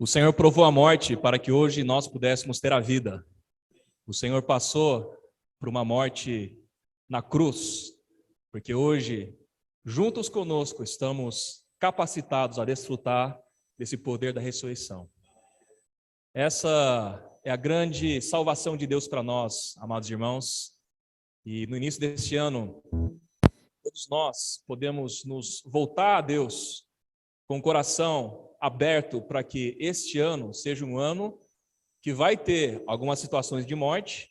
O Senhor provou a morte para que hoje nós pudéssemos ter a vida. O Senhor passou por uma morte na cruz, porque hoje, juntos conosco, estamos capacitados a desfrutar desse poder da ressurreição. Essa é a grande salvação de Deus para nós, amados irmãos. E no início deste ano, todos nós podemos nos voltar a Deus com o coração aberto para que este ano seja um ano que vai ter algumas situações de morte,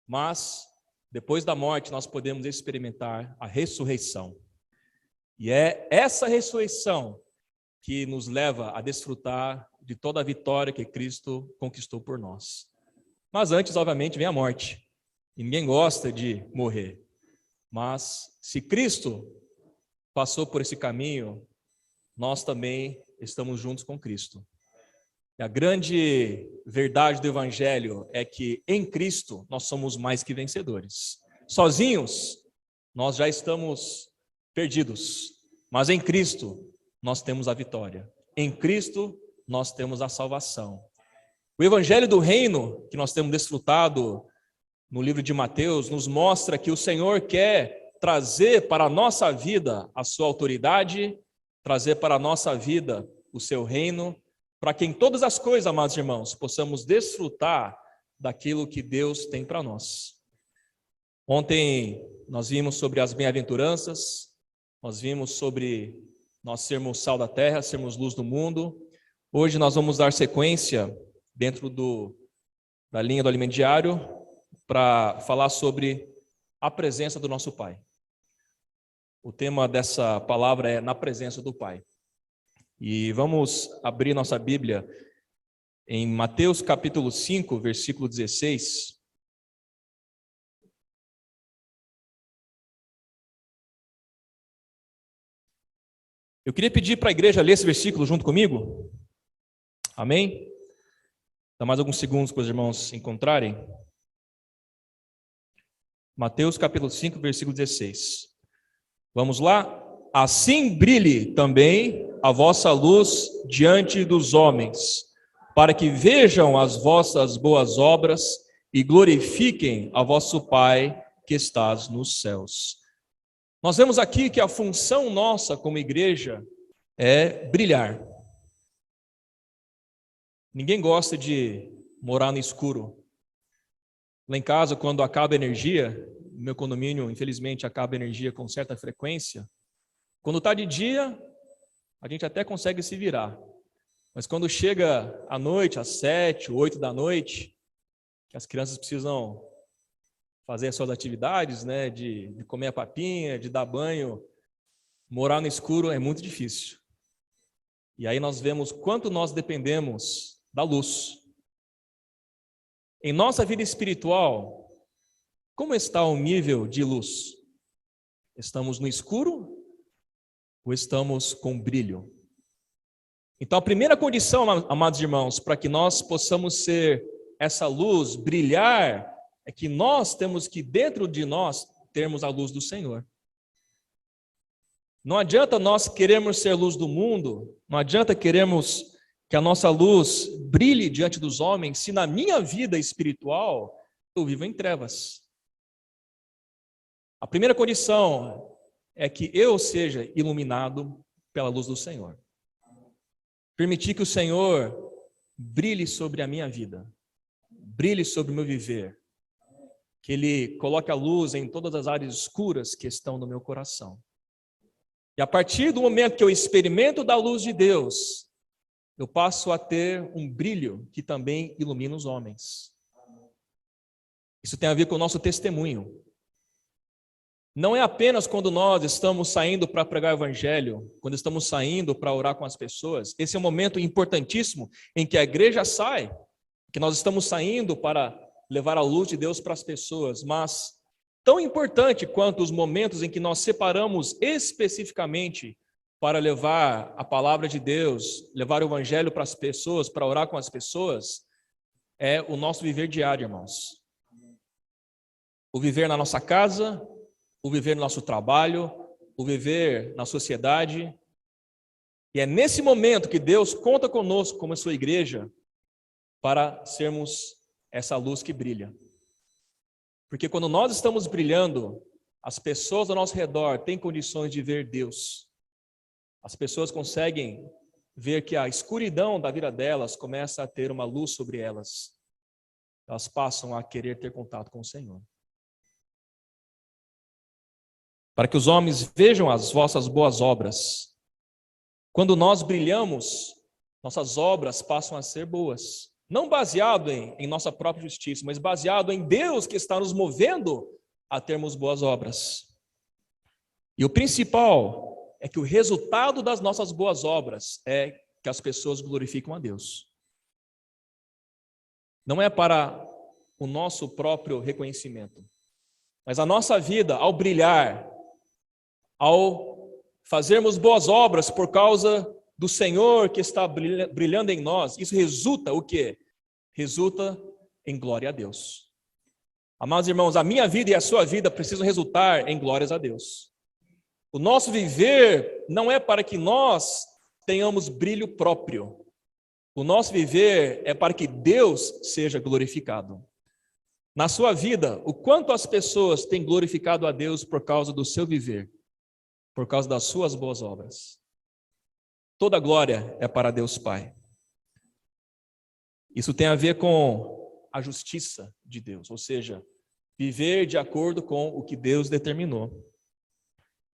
mas depois da morte nós podemos experimentar a ressurreição. E é essa ressurreição que nos leva a desfrutar de toda a vitória que Cristo conquistou por nós. Mas antes, obviamente, vem a morte. E ninguém gosta de morrer. Mas se Cristo passou por esse caminho, nós também estamos juntos com Cristo. E a grande verdade do Evangelho é que em Cristo nós somos mais que vencedores. Sozinhos, nós já estamos perdidos, mas em Cristo nós temos a vitória. Em Cristo nós temos a salvação. O Evangelho do Reino, que nós temos desfrutado no livro de Mateus, nos mostra que o Senhor quer trazer para a nossa vida a sua autoridade, trazer para a nossa vida o seu reino, para que em todas as coisas, amados irmãos, possamos desfrutar daquilo que Deus tem para nós. Ontem nós vimos sobre as bem-aventuranças, nós vimos sobre nós sermos sal da terra, sermos luz do mundo. Hoje nós vamos dar sequência dentro da linha do alimento diário para falar sobre a presença do nosso Pai. O tema dessa palavra é na presença do Pai. E vamos abrir nossa Bíblia em Mateus capítulo 5, versículo 16. Eu queria pedir para a igreja ler esse versículo junto comigo. Amém? Dá mais alguns segundos para os irmãos se encontrarem. Mateus capítulo 5, versículo 16. Vamos lá? Assim brilhe também a vossa luz diante dos homens, para que vejam as vossas boas obras e glorifiquem a vosso Pai que estás nos céus. Nós vemos aqui que a função nossa como igreja é brilhar. Ninguém gosta de morar no escuro. Lá em casa, quando acaba a energia, no meu condomínio, infelizmente, acaba a energia com certa frequência. Quando está de dia, a gente até consegue se virar. Mas quando chega à noite, às 7, 8 da noite, que as crianças precisam fazer as suas atividades, né, de comer a papinha, de dar banho, morar no escuro é muito difícil. E aí nós vemos quanto nós dependemos da luz. Em nossa vida espiritual, como está o nível de luz? Estamos no escuro ou estamos com brilho? Então, a primeira condição, amados irmãos, para que nós possamos ser essa luz, brilhar, é que nós temos que, dentro de nós, termos a luz do Senhor. Não adianta nós queremos ser luz do mundo, não adianta queremos que a nossa luz brilhe diante dos homens, se na minha vida espiritual eu vivo em trevas. A primeira condição é que eu seja iluminado pela luz do Senhor. Permitir que o Senhor brilhe sobre a minha vida, brilhe sobre o meu viver, que Ele coloque a luz em todas as áreas escuras que estão no meu coração. E a partir do momento que eu experimento da luz de Deus, eu passo a ter um brilho que também ilumina os homens. Isso tem a ver com o nosso testemunho. Não é apenas quando nós estamos saindo para pregar o evangelho, quando estamos saindo para orar com as pessoas. Esse é um momento importantíssimo em que a igreja sai, que nós estamos saindo para levar a luz de Deus para as pessoas, mas tão importante quanto os momentos em que nós separamos especificamente para levar a palavra de Deus, levar o evangelho para as pessoas, para orar com as pessoas, é o nosso viver diário, irmãos. O viver na nossa casa, o viver no nosso trabalho, o viver na sociedade. E é nesse momento que Deus conta conosco como a sua igreja para sermos essa luz que brilha. Porque quando nós estamos brilhando, as pessoas ao nosso redor têm condições de ver Deus. As pessoas conseguem ver que a escuridão da vida delas começa a ter uma luz sobre elas. Elas passam a querer ter contato com o Senhor. Para que os homens vejam as vossas boas obras. Quando nós brilhamos, nossas obras passam a ser boas. Não baseado em nossa própria justiça, mas baseado em Deus que está nos movendo a termos boas obras. E o principal é que o resultado das nossas boas obras é que as pessoas glorificam a Deus. Não é para o nosso próprio reconhecimento, mas a nossa vida, ao brilhar, ao fazermos boas obras por causa do Senhor que está brilhando em nós, isso resulta o quê? Resulta em glória a Deus. Amados irmãos, a minha vida e a sua vida precisam resultar em glórias a Deus. O nosso viver não é para que nós tenhamos brilho próprio. O nosso viver é para que Deus seja glorificado. Na sua vida, o quanto as pessoas têm glorificado a Deus por causa do seu viver, por causa das suas boas obras. Toda glória é para Deus Pai. Isso tem a ver com a justiça de Deus, ou seja, viver de acordo com o que Deus determinou.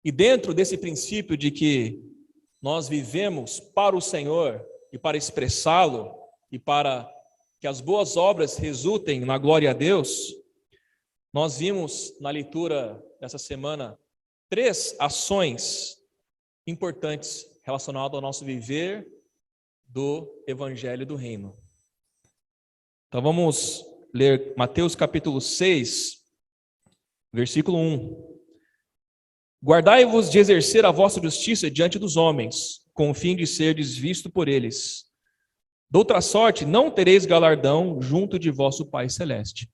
E dentro desse princípio de que nós vivemos para o Senhor e para expressá-lo e para que as boas obras resultem na glória a Deus, nós vimos na leitura dessa semana 3 ações importantes relacionadas ao nosso viver do Evangelho do Reino. Então vamos ler Mateus capítulo 6, versículo 1. Guardai-vos de exercer a vossa justiça diante dos homens, com o fim de serdes visto por eles. Doutra sorte, não tereis galardão junto de vosso Pai Celeste.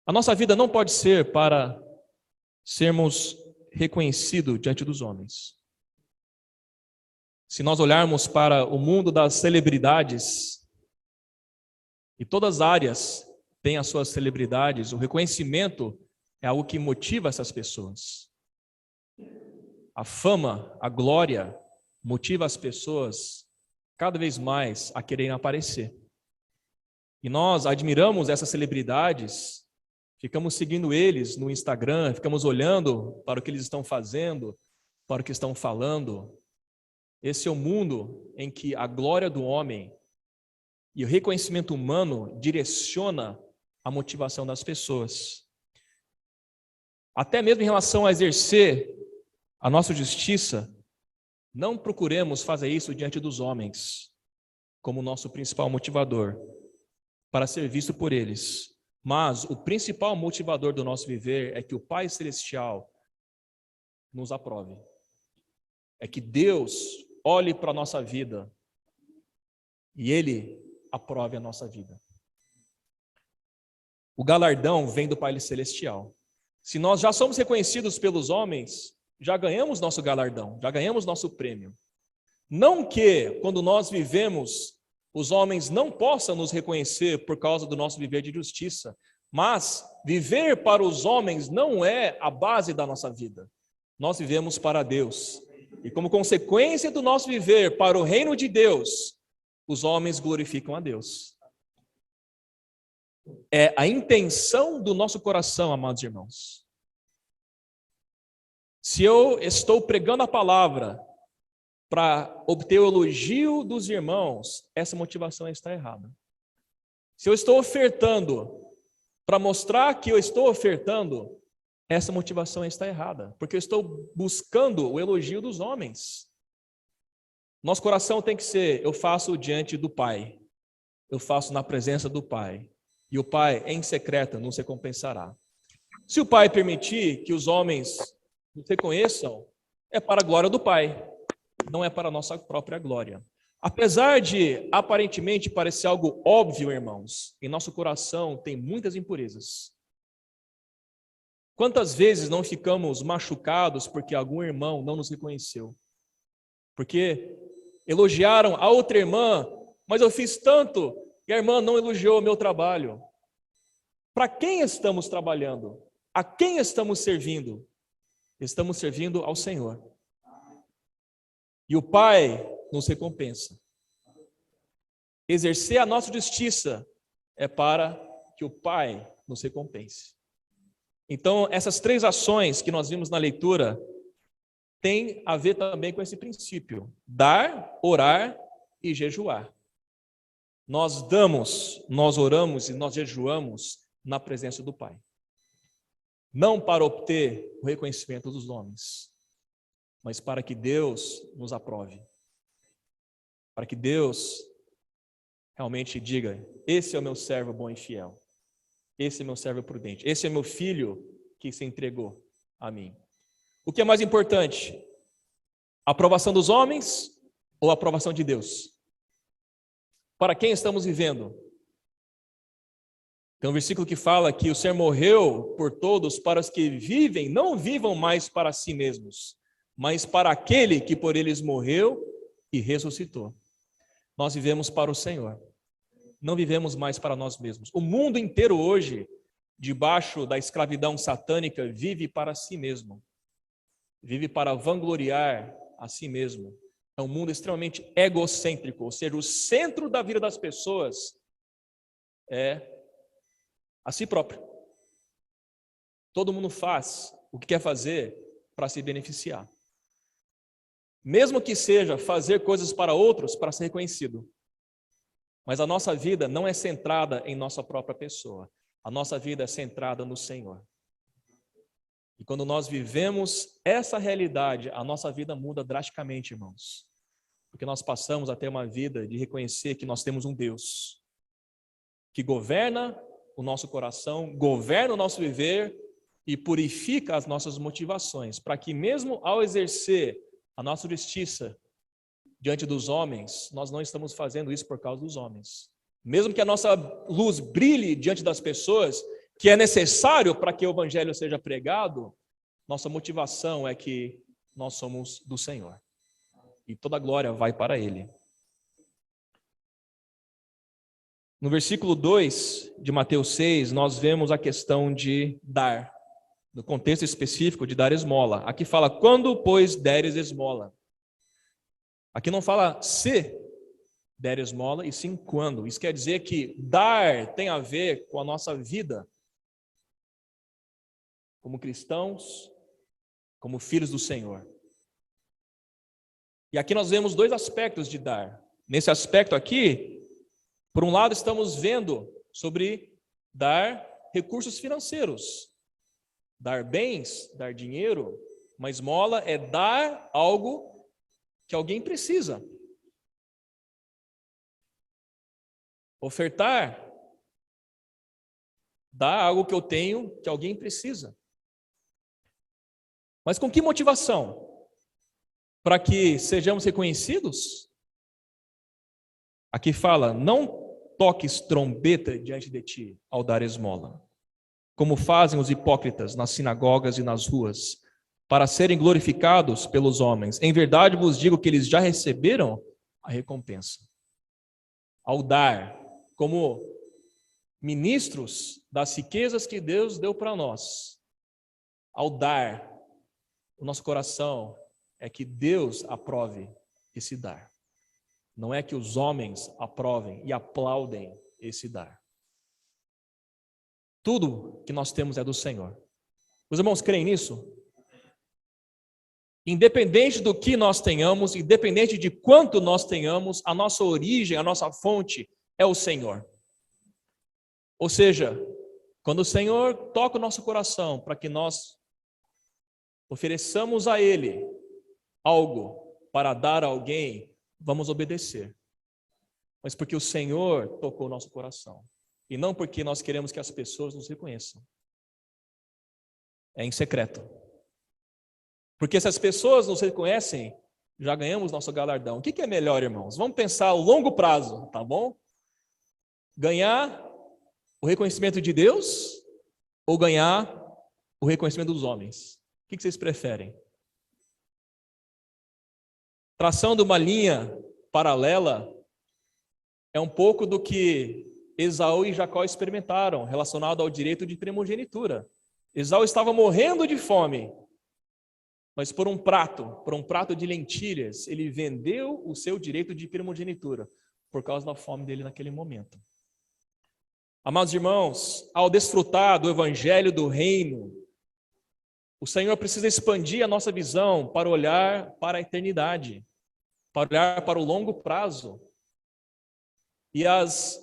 A nossa vida não pode ser para sermos reconhecidos diante dos homens. Se nós olharmos para o mundo das celebridades, e todas as áreas têm as suas celebridades, o reconhecimento é algo que motiva essas pessoas. A fama, a glória, motiva as pessoas cada vez mais a quererem aparecer. E nós admiramos essas celebridades, ficamos seguindo eles no Instagram, ficamos olhando para o que eles estão fazendo, para o que estão falando. Esse é o mundo em que a glória do homem e o reconhecimento humano direciona a motivação das pessoas. Até mesmo em relação a exercer a nossa justiça, não procuremos fazer isso diante dos homens como nosso principal motivador, para ser visto por eles. Mas o principal motivador do nosso viver é que o Pai Celestial nos aprove. É que Deus olhe para a nossa vida e Ele aprove a nossa vida. O galardão vem do Pai Celestial. Se nós já somos reconhecidos pelos homens, já ganhamos nosso galardão, já ganhamos nosso prêmio. Não que, quando nós vivemos, os homens não possam nos reconhecer por causa do nosso viver de justiça, mas viver para os homens não é a base da nossa vida. Nós vivemos para Deus. E como consequência do nosso viver para o reino de Deus, os homens glorificam a Deus. É a intenção do nosso coração, amados irmãos. Se eu estou pregando a palavra para obter o elogio dos irmãos, essa motivação está errada. Se eu estou ofertando para mostrar que eu estou ofertando, essa motivação está errada, porque eu estou buscando o elogio dos homens. Nosso coração tem que ser, eu faço diante do Pai, eu faço na presença do Pai, e o Pai em secreto nos recompensará. Se o Pai permitir que os homens nos reconheçam, é para a glória do Pai, não é para a nossa própria glória. Apesar de aparentemente parecer algo óbvio, irmãos, em nosso coração tem muitas impurezas. Quantas vezes não ficamos machucados porque algum irmão não nos reconheceu? Porque elogiaram a outra irmã, mas eu fiz tanto e a irmã não elogiou o meu trabalho. Para quem estamos trabalhando? A quem estamos servindo? Estamos servindo ao Senhor. E o Pai nos recompensa. Exercer a nossa justiça é para que o Pai nos recompense. Então, essas 3 ações que nós vimos na leitura têm a ver também com esse princípio: dar, orar e jejuar. Nós damos, nós oramos e nós jejuamos na presença do Pai. Não para obter o reconhecimento dos homens, mas para que Deus nos aprove. Para que Deus realmente diga: esse é o meu servo bom e fiel. Esse é meu servo prudente. Esse é meu filho que se entregou a mim. O que é mais importante? A aprovação dos homens ou a aprovação de Deus? Para quem estamos vivendo? Tem um versículo que fala que o Senhor morreu por todos, para os que vivem, não vivam mais para si mesmos, mas para aquele que por eles morreu e ressuscitou. Nós vivemos para o Senhor. Não vivemos mais para nós mesmos. O mundo inteiro hoje, debaixo da escravidão satânica, vive para si mesmo. Vive para vangloriar a si mesmo. É um mundo extremamente egocêntrico, ou seja, o centro da vida das pessoas é a si próprio. Todo mundo faz o que quer fazer para se beneficiar. Mesmo que seja fazer coisas para outros para ser reconhecido. Mas a nossa vida não é centrada em nossa própria pessoa. A nossa vida é centrada no Senhor. E quando nós vivemos essa realidade, a nossa vida muda drasticamente, irmãos. Porque nós passamos a ter uma vida de reconhecer que nós temos um Deus que governa o nosso coração, governa o nosso viver e purifica as nossas motivações, para que mesmo ao exercer a nossa justiça diante dos homens, nós não estamos fazendo isso por causa dos homens. Mesmo que a nossa luz brilhe diante das pessoas, que é necessário para que o evangelho seja pregado, nossa motivação é que nós somos do Senhor. E toda a glória vai para Ele. No versículo 2 de Mateus 6, nós vemos a questão de dar, no contexto específico de dar esmola. Aqui fala: quando, pois, deres esmola. Aqui não fala se der esmola, e sim quando. Isso quer dizer que dar tem a ver com a nossa vida como cristãos, como filhos do Senhor. E aqui nós vemos 2 aspectos de dar. Nesse aspecto aqui, por um lado, estamos vendo sobre dar recursos financeiros, dar bens, dar dinheiro. Uma esmola é dar algo que alguém precisa. Ofertar, dar algo que eu tenho que alguém precisa. Mas com que motivação? Para que sejamos reconhecidos? Aqui fala: não toques trombeta diante de ti ao dar esmola, como fazem os hipócritas nas sinagogas e nas ruas, para serem glorificados pelos homens. Em verdade vos digo que eles já receberam a recompensa. Ao dar, como ministros das riquezas que Deus deu para nós, ao dar, o nosso coração é que Deus aprove esse dar. Não é que os homens aprovem e aplaudem esse dar. Tudo que nós temos é do Senhor. Os irmãos creem nisso? Independente do que nós tenhamos, independente de quanto nós tenhamos, a nossa origem, a nossa fonte é o Senhor. Ou seja, quando o Senhor toca o nosso coração para que nós ofereçamos a Ele algo para dar a alguém, vamos obedecer. Mas porque o Senhor tocou o nosso coração. E não porque nós queremos que as pessoas nos reconheçam. É em secreto. Porque se as pessoas nos reconhecem, já ganhamos nosso galardão. O que é melhor, irmãos? Vamos pensar a longo prazo, tá bom? Ganhar o reconhecimento de Deus ou ganhar o reconhecimento dos homens? O que vocês preferem? Traçando uma linha paralela, é um pouco do que Esaú e Jacó experimentaram, relacionado ao direito de primogenitura. Esaú estava morrendo de fome, mas por um prato de lentilhas, ele vendeu o seu direito de primogenitura, por causa da fome dele naquele momento. Amados irmãos, ao desfrutar do evangelho do reino, o Senhor precisa expandir a nossa visão para olhar para a eternidade, para olhar para o longo prazo. E as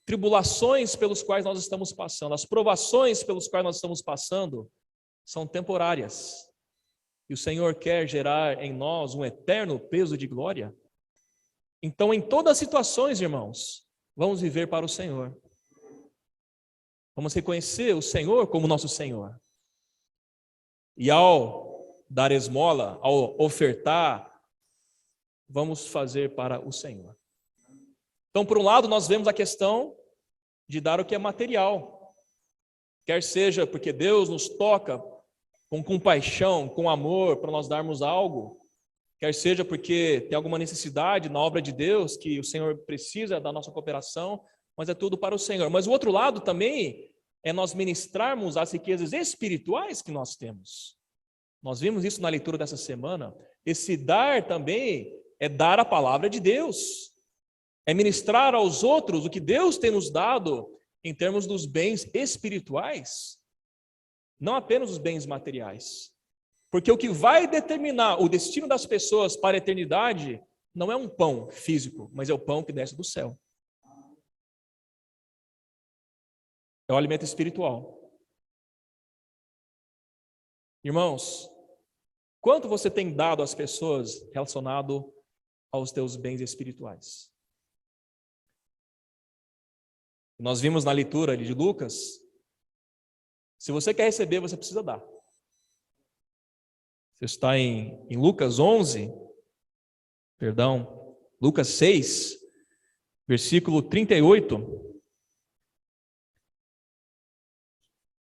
tribulações pelos quais nós estamos passando, as provações pelos quais nós estamos passando, são temporárias. E o Senhor quer gerar em nós um eterno peso de glória. Então, em todas as situações, irmãos, vamos viver para o Senhor. Vamos reconhecer o Senhor como nosso Senhor. E ao dar esmola, ao ofertar, vamos fazer para o Senhor. Então, por um lado, nós vemos a questão de dar o que é material. Quer seja porque Deus nos toca com compaixão, com amor, para nós darmos algo. Quer seja porque tem alguma necessidade na obra de Deus, que o Senhor precisa da nossa cooperação, mas é tudo para o Senhor. Mas o outro lado também é nós ministrarmos as riquezas espirituais que nós temos. Nós vimos isso na leitura dessa semana. Esse dar também é dar a palavra de Deus. É ministrar aos outros o que Deus tem nos dado em termos dos bens espirituais, não apenas os bens materiais. Porque o que vai determinar o destino das pessoas para a eternidade não é um pão físico, mas é o pão que desce do céu. É o alimento espiritual. Irmãos, quanto você tem dado às pessoas relacionado aos teus bens espirituais? Nós vimos na leitura de Lucas, se você quer receber, você precisa dar. Você está em Lucas 6, versículo 38.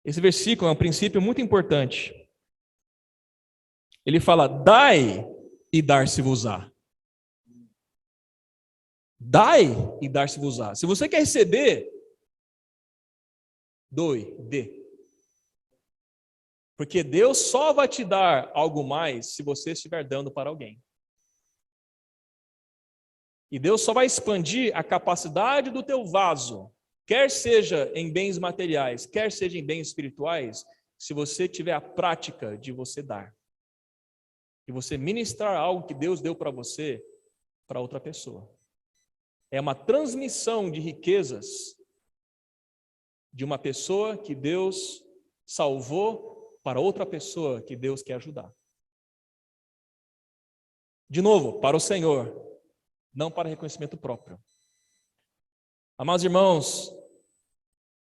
Esse versículo é um princípio muito importante. Ele fala, dai e dar-se-vos-á. Dai e dar-se-vos-á. Se você quer receber, doe, dê. Porque Deus só vai te dar algo mais se você estiver dando para alguém. E Deus só vai expandir a capacidade do teu vaso, quer seja em bens materiais, quer seja em bens espirituais, se você tiver a prática de você dar. E você ministrar algo que Deus deu para você, para outra pessoa. É uma transmissão de riquezas de uma pessoa que Deus salvou para outra pessoa que Deus quer ajudar. De novo, para o Senhor, não para reconhecimento próprio. Amados irmãos,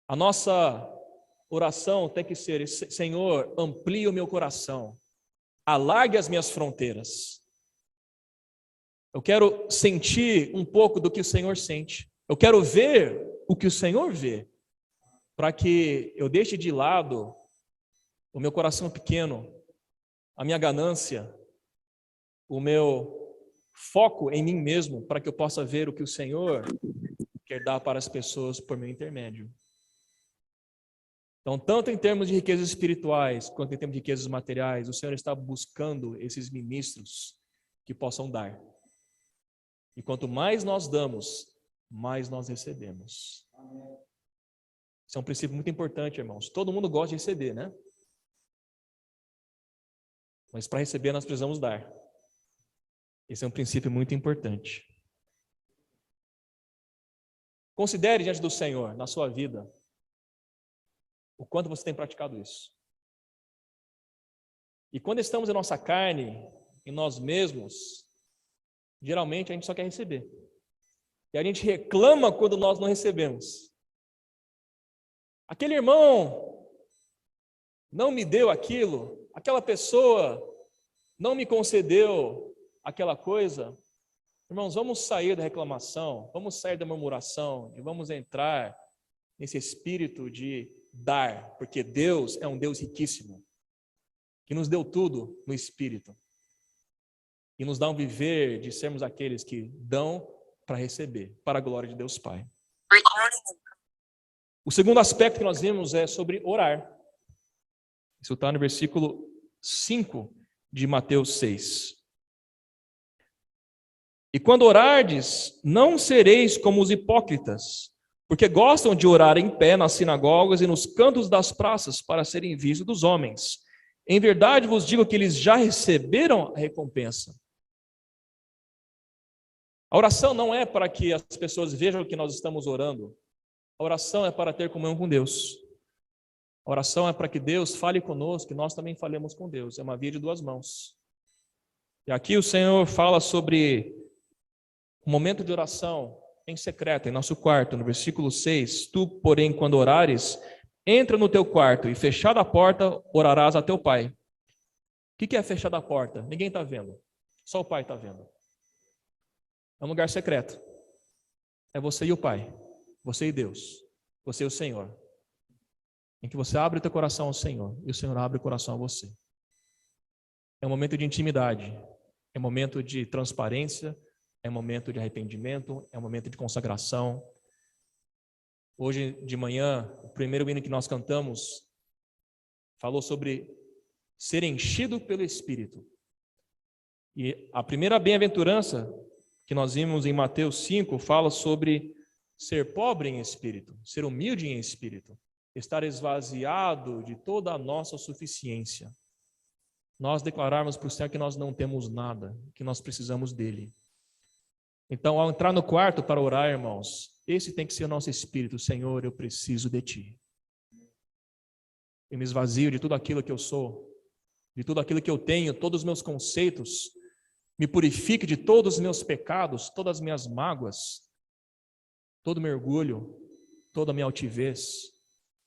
a nossa oração tem que ser, Senhor, amplie o meu coração, alargue as minhas fronteiras. Eu quero sentir um pouco do que o Senhor sente. Eu quero ver o que o Senhor vê, para que eu deixe de lado o meu coração pequeno, a minha ganância, o meu foco em mim mesmo, para que eu possa ver o que o Senhor quer dar para as pessoas por meu intermédio. Então, tanto em termos de riquezas espirituais, quanto em termos de riquezas materiais, o Senhor está buscando esses ministros que possam dar. E quanto mais nós damos, mais nós recebemos. Isso é um princípio muito importante, irmãos. Todo mundo gosta de receber, né? Mas para receber nós precisamos dar. Esse é um princípio muito importante. Considere diante do Senhor, na sua vida, o quanto você tem praticado isso. E quando estamos em nossa carne, em nós mesmos, geralmente a gente só quer receber. E a gente reclama quando nós não recebemos. Aquele irmão não me deu aquilo, aquela pessoa não me concedeu aquela coisa. Irmãos, vamos sair da reclamação, vamos sair da murmuração e vamos entrar nesse espírito de dar, porque Deus é um Deus riquíssimo, que nos deu tudo no espírito. e nos dá um viver de sermos aqueles que dão para receber, para a glória de Deus Pai. O segundo aspecto que nós vimos é sobre orar. Isso está no versículo 5 de Mateus 6. E quando orardes, não sereis como os hipócritas, porque gostam de orar em pé nas sinagogas e nos cantos das praças para serem vistos dos homens. Em verdade vos digo que eles já receberam a recompensa. A oração não é para que as pessoas vejam que nós estamos orando. A oração é para ter comunhão com Deus. A oração é para que Deus fale conosco, que nós também falemos com Deus. É uma via de duas mãos. E aqui o Senhor fala sobre o momento de oração em secreto, em nosso quarto, no versículo 6. Tu, porém, quando orares, entra no teu quarto e, fechada a porta, orarás a teu pai. O que é fechada a porta? Ninguém está vendo. Só o pai está vendo. É um lugar secreto. É você e o pai. Você e Deus. Você e o Senhor. Em que você abre o teu coração ao Senhor e o Senhor abre o coração a você. É um momento de intimidade. É um momento de transparência. É um momento de arrependimento. É um momento de consagração. Hoje de manhã, o primeiro hino que nós cantamos falou sobre ser enchido pelo Espírito. E a primeira bem-aventurança que nós vimos em Mateus 5 fala sobre ser pobre em espírito, ser humilde em espírito, estar esvaziado de toda a nossa suficiência. Nós declararmos para o Senhor que nós não temos nada, que nós precisamos dele. Então, ao entrar no quarto para orar, irmãos, esse tem que ser o nosso espírito. Senhor, eu preciso de ti. Eu me esvazio de tudo aquilo que eu sou, de tudo aquilo que eu tenho, todos os meus conceitos. Me purifique de todos os meus pecados, todas as minhas mágoas, todo o meu orgulho, toda a minha altivez,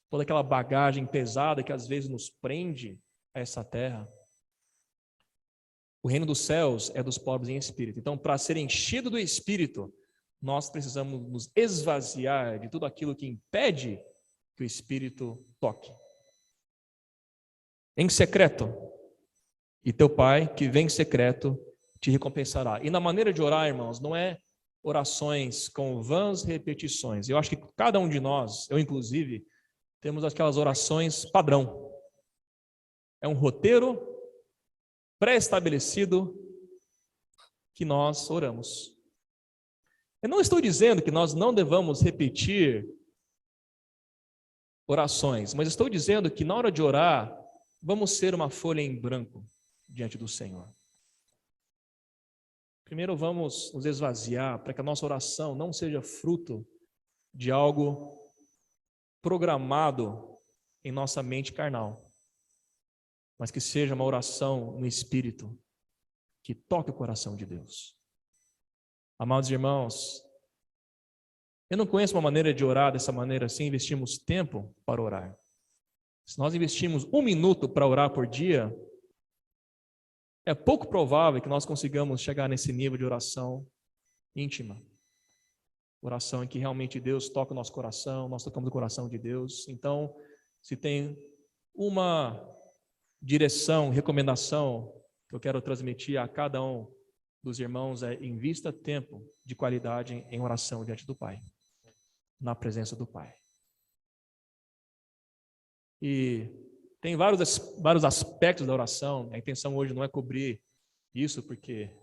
toda aquela bagagem pesada que às vezes nos prende a essa terra. O reino dos céus é dos pobres em espírito. Então, para ser enchido do Espírito, nós precisamos nos esvaziar de tudo aquilo que impede que o Espírito toque. Em secreto, e teu Pai, que vem em secreto, te recompensará. E na maneira de orar, irmãos, não é orações com vãs repetições. Eu acho que cada um de nós, eu inclusive, temos aquelas orações padrão. É um roteiro pré-estabelecido que nós oramos. Eu não estou dizendo que nós não devamos repetir orações, mas estou dizendo que na hora de orar, vamos ser uma folha em branco diante do Senhor. Primeiro vamos nos esvaziar para que a nossa oração não seja fruto de algo programado em nossa mente carnal, mas que seja uma oração no Espírito, que toque o coração de Deus. Amados irmãos, eu não conheço uma maneira de orar dessa maneira sem investirmos tempo para orar. Se nós investirmos 1 minuto para orar por dia, é pouco provável que nós consigamos chegar nesse nível de oração íntima. Oração em que realmente Deus toca o nosso coração, nós tocamos o coração de Deus. Então, se tem uma direção, recomendação que eu quero transmitir a cada um dos irmãos é: invista tempo de qualidade em oração diante do Pai, na presença do Pai. E tem vários aspectos da oração. A intenção hoje não é cobrir isso, porque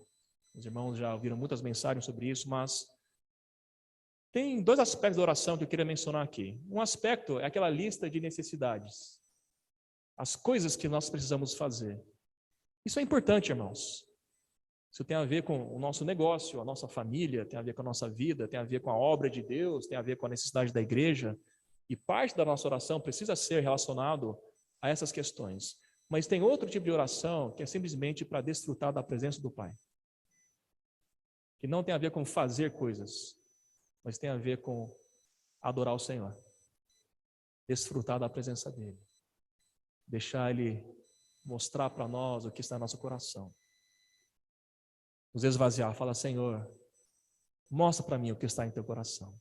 os irmãos já ouviram muitas mensagens sobre isso, mas tem 2 aspectos da oração que eu queria mencionar aqui. Um aspecto é aquela lista de necessidades, as coisas que nós precisamos fazer. Isso é importante, irmãos. Isso tem a ver com o nosso negócio, a nossa família, tem a ver com a nossa vida, tem a ver com a obra de Deus, tem a ver com a necessidade da igreja. E parte da nossa oração precisa ser relacionado a essas questões. Mas tem outro tipo de oração que é simplesmente para desfrutar da presença do Pai. Que não tem a ver com fazer coisas, mas tem a ver com adorar o Senhor. Desfrutar da presença dEle. Deixar Ele mostrar para nós o que está no nosso coração. Nos esvaziar, fala: Senhor, mostra para mim o que está em teu coração.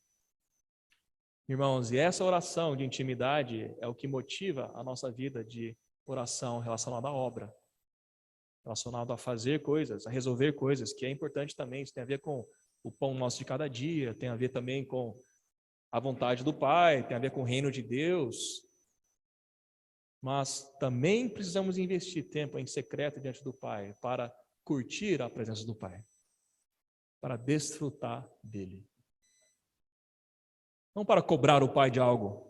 Irmãos, e essa oração de intimidade é o que motiva a nossa vida de oração relacionada à obra. relacionado a fazer coisas, a resolver coisas, que é importante também. Isso tem a ver com o pão nosso de cada dia, tem a ver também com a vontade do Pai, tem a ver com o reino de Deus. Mas também precisamos investir tempo em secreto diante do Pai para curtir a presença do Pai, para desfrutar dele. Não para cobrar o Pai de algo.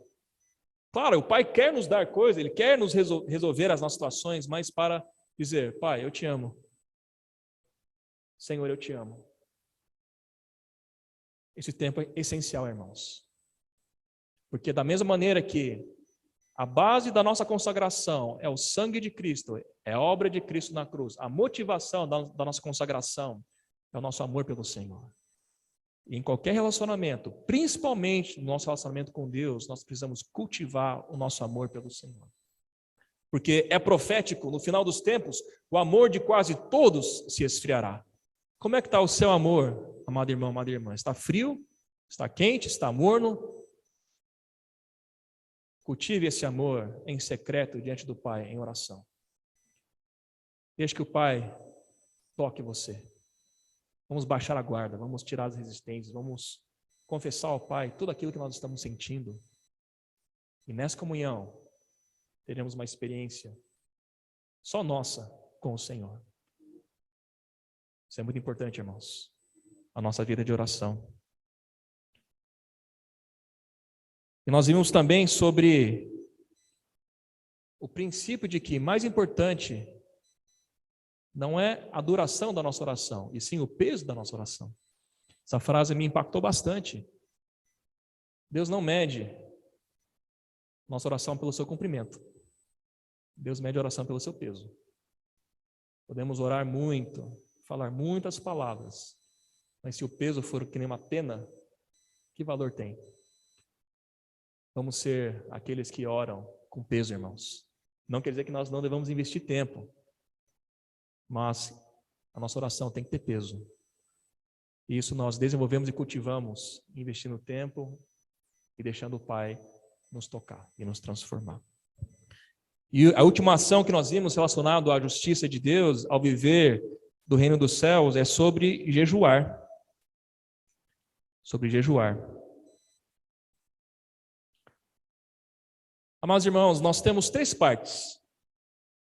Claro, o Pai quer nos dar coisas, Ele quer nos resolver as nossas situações, mas para dizer: Pai, eu te amo. Senhor, eu te amo. Esse tempo é essencial, irmãos. Porque da mesma maneira que a base da nossa consagração é o sangue de Cristo, é a obra de Cristo na cruz, a motivação da nossa consagração é o nosso amor pelo Senhor. E em qualquer relacionamento, principalmente no nosso relacionamento com Deus, nós precisamos cultivar o nosso amor pelo Senhor. Porque é profético, no final dos tempos, o amor de quase todos se esfriará. Como é que está o seu amor, amado irmão, amada irmã? Está frio? Está quente? Está morno? Cultive esse amor em secreto diante do Pai, em oração. Deixe que o Pai toque você. Vamos baixar a guarda, vamos tirar as resistências, vamos confessar ao Pai tudo aquilo que nós estamos sentindo. E nessa comunhão, teremos uma experiência só nossa com o Senhor. Isso é muito importante, irmãos. A nossa vida de oração. E nós vimos também sobre o princípio de que mais importante não é a duração da nossa oração, e sim o peso da nossa oração. Essa frase me impactou bastante. Deus não mede nossa oração pelo seu cumprimento. Deus mede a oração pelo seu peso. Podemos orar muito, falar muitas palavras, mas se o peso for que nem uma pena, que valor tem? Vamos ser aqueles que oram com peso, irmãos. Não quer dizer que nós não devamos investir tempo, mas a nossa oração tem que ter peso. E isso nós desenvolvemos e cultivamos, investindo tempo e deixando o Pai nos tocar e nos transformar. E a última ação que nós vimos relacionada à justiça de Deus, ao viver do reino dos céus, é sobre jejuar. Sobre jejuar. Amados irmãos, nós temos 3 partes: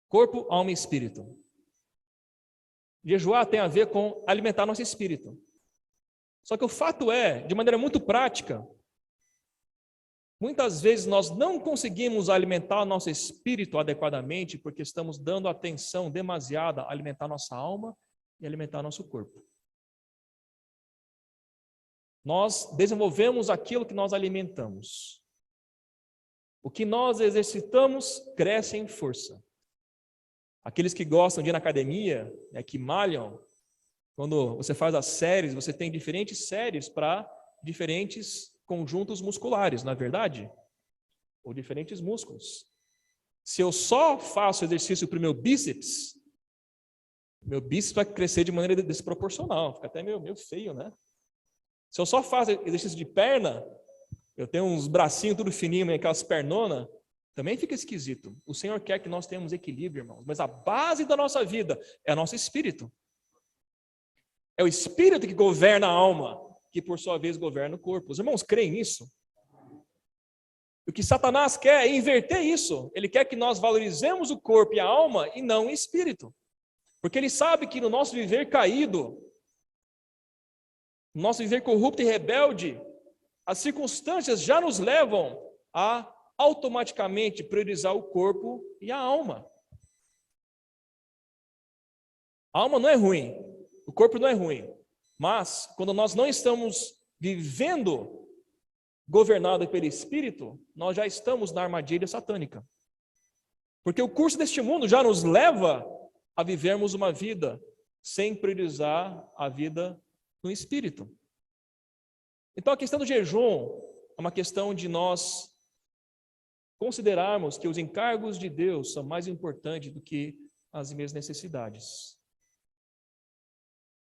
corpo, alma e espírito. Jejuar tem a ver com alimentar nosso espírito. Só que o fato é, de maneira muito prática, muitas vezes nós não conseguimos alimentar nosso espírito adequadamente porque estamos dando atenção demasiada a alimentar nossa alma e alimentar nosso corpo. Nós desenvolvemos aquilo que nós alimentamos. O que nós exercitamos cresce em força. Aqueles que gostam de ir na academia, que malham, quando você faz as séries, você tem diferentes séries para diferentes conjuntos musculares, não é verdade? Ou diferentes músculos. Se eu só faço exercício para o meu bíceps vai crescer de maneira desproporcional, fica até meio feio, né? Se eu só faço exercício de perna, eu tenho uns bracinhos tudo fininho, aquelas pernonas, também fica esquisito. O Senhor quer que nós tenhamos equilíbrio, irmãos, mas a base da nossa vida é o nosso espírito. É o espírito que governa a alma, que por sua vez governa o corpo. Os irmãos creem nisso? O que Satanás quer é inverter isso. Ele quer que nós valorizemos o corpo e a alma e não o espírito. Porque ele sabe que no nosso viver caído, no nosso viver corrupto e rebelde, as circunstâncias já nos levam a automaticamente priorizar o corpo e a alma. A alma não é ruim, o corpo não é ruim, mas quando nós não estamos vivendo governado pelo Espírito, nós já estamos na armadilha satânica. Porque o curso deste mundo já nos leva a vivermos uma vida sem priorizar a vida no Espírito. Então a questão do jejum é uma questão de nós considerarmos que os encargos de Deus são mais importantes do que as minhas necessidades.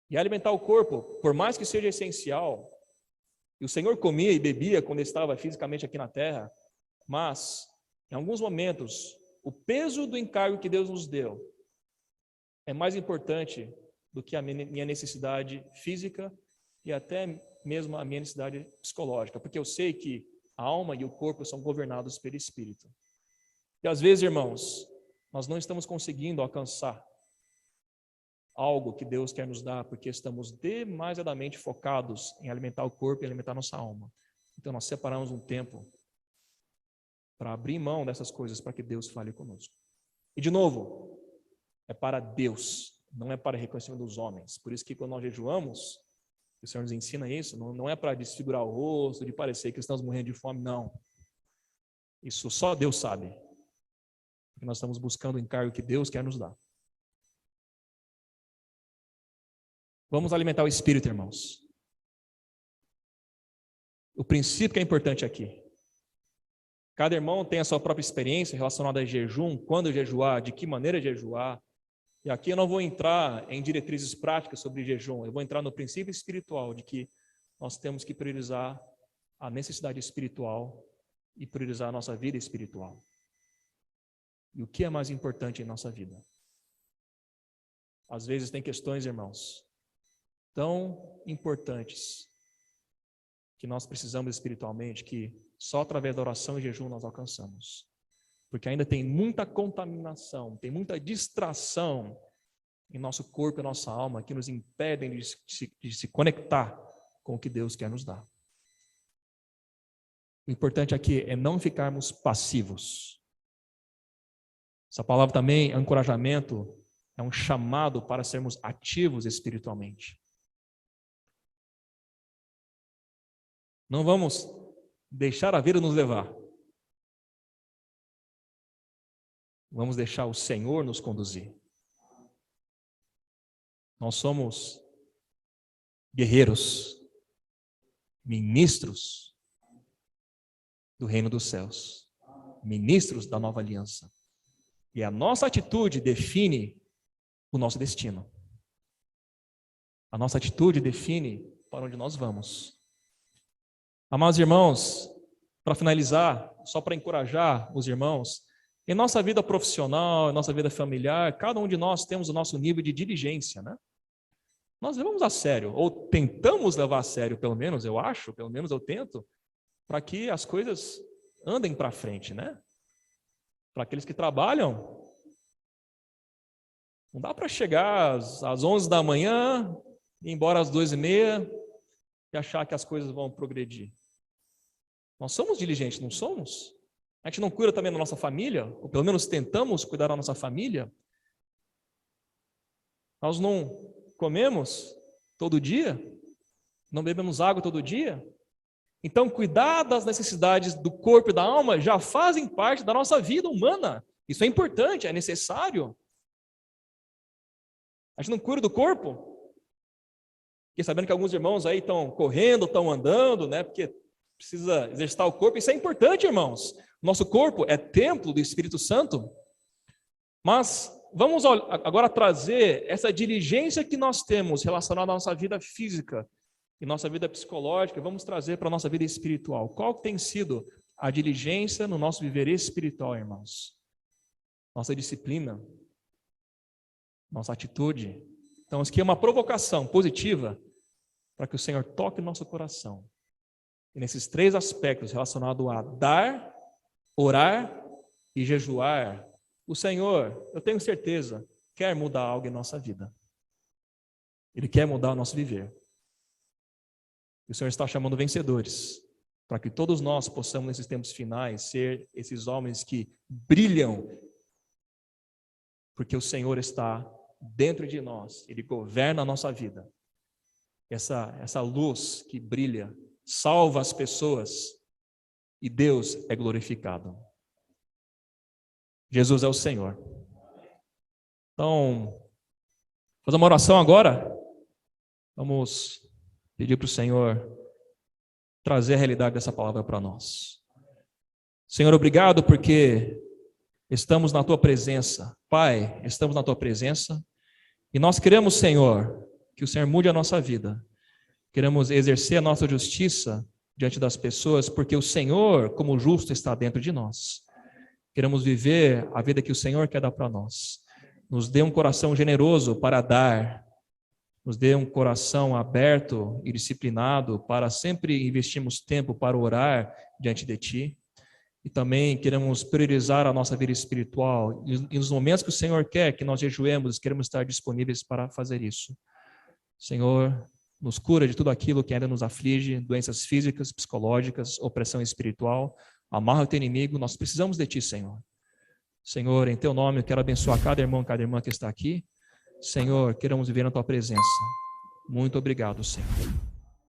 E alimentar o corpo, por mais que seja essencial, e o Senhor comia e bebia quando estava fisicamente aqui na terra, mas, em alguns momentos, o peso do encargo que Deus nos deu é mais importante do que a minha necessidade física e até mesmo a minha necessidade psicológica, porque eu sei que a alma e o corpo são governados pelo Espírito. E às vezes, irmãos, nós não estamos conseguindo alcançar algo que Deus quer nos dar, porque estamos demasiadamente focados em alimentar o corpo e alimentar nossa alma. Então nós separamos um tempo para abrir mão dessas coisas, para que Deus fale conosco. E de novo, é para Deus, não é para reconhecimento dos homens. Por isso que quando nós jejuamos, o Senhor nos ensina isso, não é para desfigurar o rosto, de parecer que estamos morrendo de fome, não. Isso só Deus sabe. Porque nós estamos buscando o encargo que Deus quer nos dar. Vamos alimentar o Espírito, irmãos. O princípio que é importante aqui. Cada irmão tem a sua própria experiência relacionada a jejum, quando jejuar, de que maneira jejuar. E aqui eu não vou entrar em diretrizes práticas sobre jejum, eu vou entrar no princípio espiritual de que nós temos que priorizar a necessidade espiritual e priorizar a nossa vida espiritual. E o que é mais importante em nossa vida? Às vezes tem questões, irmãos, tão importantes que nós precisamos espiritualmente, que só através da oração e jejum nós alcançamos. Porque ainda tem muita contaminação, tem muita distração em nosso corpo e nossa alma que nos impedem de se conectar com o que Deus quer nos dar. O importante aqui é não ficarmos passivos. Essa palavra também é um encorajamento, é um chamado para sermos ativos espiritualmente. Não vamos deixar a vida nos levar. Vamos deixar o Senhor nos conduzir. Nós somos guerreiros, ministros do reino dos céus, ministros da nova aliança. E a nossa atitude define o nosso destino. A nossa atitude define para onde nós vamos. Amados irmãos, para finalizar, só para encorajar os irmãos, em nossa vida profissional, em nossa vida familiar, cada um de nós temos o nosso nível de diligência, né? Nós levamos a sério, ou tentamos levar a sério, pelo menos eu acho, pelo menos eu tento, para que as coisas andem para frente, né? Para aqueles que trabalham, não dá para chegar às 11 da manhã, ir embora às 2h30 e achar que as coisas vão progredir. Nós somos diligentes, não somos? A gente não cuida também da nossa família, ou pelo menos tentamos cuidar da nossa família. Nós não comemos todo dia, não bebemos água todo dia. Então, cuidar das necessidades do corpo e da alma já fazem parte da nossa vida humana. Isso é importante, é necessário. A gente não cuida do corpo. Fiquei sabendo que alguns irmãos aí estão correndo, estão andando, né? Porque precisa exercitar o corpo. Isso é importante, irmãos. Nosso corpo é templo do Espírito Santo. Mas vamos agora trazer essa diligência que nós temos relacionada à nossa vida física e nossa vida psicológica, vamos trazer para a nossa vida espiritual. Qual tem sido a diligência no nosso viver espiritual, irmãos? Nossa disciplina, nossa atitude. Então, isso aqui é uma provocação positiva para que o Senhor toque o nosso coração. E nesses 3 aspectos relacionados a dar, orar e jejuar, o Senhor, eu tenho certeza, quer mudar algo em nossa vida. Ele quer mudar o nosso viver. E o Senhor está chamando vencedores, para que todos nós possamos, nesses tempos finais, ser esses homens que brilham, porque o Senhor está dentro de nós, Ele governa a nossa vida. Essa luz que brilha, salva as pessoas, e Deus é glorificado. Jesus é o Senhor. Então, fazer uma oração agora. Vamos pedir para o Senhor trazer a realidade dessa palavra para nós. Senhor, obrigado porque estamos na Tua presença. Pai, estamos na Tua presença. E nós queremos, Senhor, que o Senhor mude a nossa vida. Queremos exercer a nossa justiça diante das pessoas, porque o Senhor, como justo, está dentro de nós. Queremos viver a vida que o Senhor quer dar para nós. Nos dê um coração generoso para dar. Nos dê um coração aberto e disciplinado para sempre investirmos tempo para orar diante de Ti. E também queremos priorizar a nossa vida espiritual. E nos momentos que o Senhor quer que nós jejuemos, queremos estar disponíveis para fazer isso. Senhor, nos cura de tudo aquilo que ainda nos aflige, doenças físicas, psicológicas, opressão espiritual. Amarra o teu inimigo, nós precisamos de Ti, Senhor. Senhor, em Teu nome, eu quero abençoar cada irmão, cada irmã que está aqui. Senhor, queremos viver na Tua presença. Muito obrigado, Senhor.